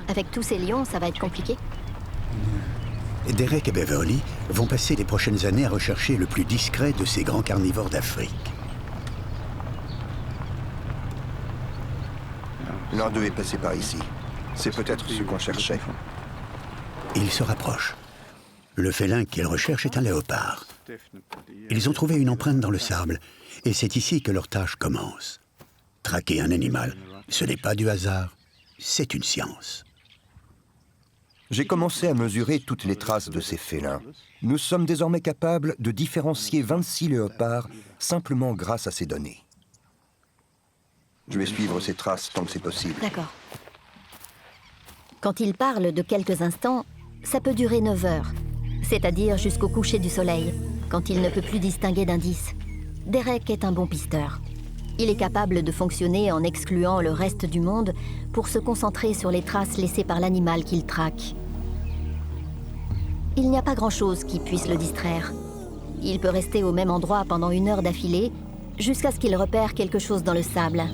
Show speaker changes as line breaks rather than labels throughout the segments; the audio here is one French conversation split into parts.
Avec tous ces lions, ça va être compliqué.
Derek et Beverly vont passer les prochaines années à rechercher le plus discret de ces grands carnivores d'Afrique.
L'un d'eux est passé par ici. C'est peut-être ce qu'on cherchait.
Ils se rapprochent. Le félin qu'ils recherchent est un léopard. Ils ont trouvé une empreinte dans le sable, et c'est ici que leur tâche commence. Traquer un animal, ce n'est pas du hasard, c'est une science.
J'ai commencé à mesurer toutes les traces de ces félins. Nous sommes désormais capables de différencier 26 léopards simplement grâce à ces données. Je vais suivre ces traces tant que c'est possible.
D'accord. Quand il parle de quelques instants, ça peut durer 9 heures, c'est-à-dire jusqu'au coucher du soleil, quand il ne peut plus distinguer d'indices. Derek est un bon pisteur. Il est capable de fonctionner en excluant le reste du monde pour se concentrer sur les traces laissées par l'animal qu'il traque. Il n'y a pas grand-chose qui puisse le distraire. Il peut rester au même endroit pendant 1 heure d'affilée, jusqu'à ce qu'il repère quelque chose dans le sable.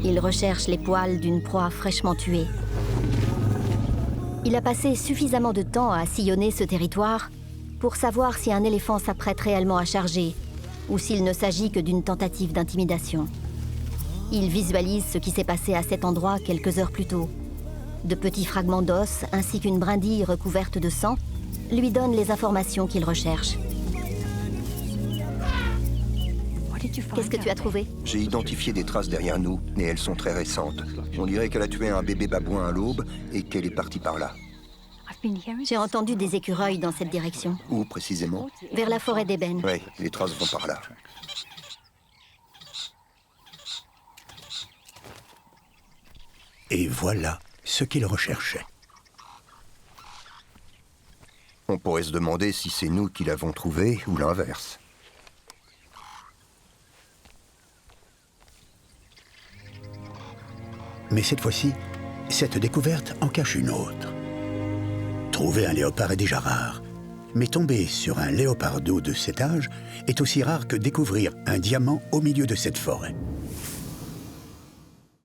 Il recherche les poils d'une proie fraîchement tuée. Il a passé suffisamment de temps à sillonner ce territoire pour savoir si un éléphant s'apprête réellement à charger ou s'il ne s'agit que d'une tentative d'intimidation. Il visualise ce qui s'est passé à cet endroit quelques heures plus tôt. De petits fragments d'os ainsi qu'une brindille recouverte de sang lui donnent les informations qu'il recherche. Qu'est-ce que tu as trouvé?
J'ai identifié des traces derrière nous, et elles sont très récentes. On dirait qu'elle a tué un bébé babouin à l'aube et qu'elle est partie par là.
J'ai entendu des écureuils dans cette direction.
Où précisément?
Vers la forêt d'ébène.
Oui, les traces vont par là.
Et voilà ce qu'ils recherchaient.
On pourrait se demander si c'est nous qui l'avons trouvé ou l'inverse.
Mais cette fois-ci, cette découverte en cache une autre. Trouver un léopard est déjà rare, mais tomber sur un léopardo de cet âge est aussi rare que découvrir un diamant au milieu de cette forêt.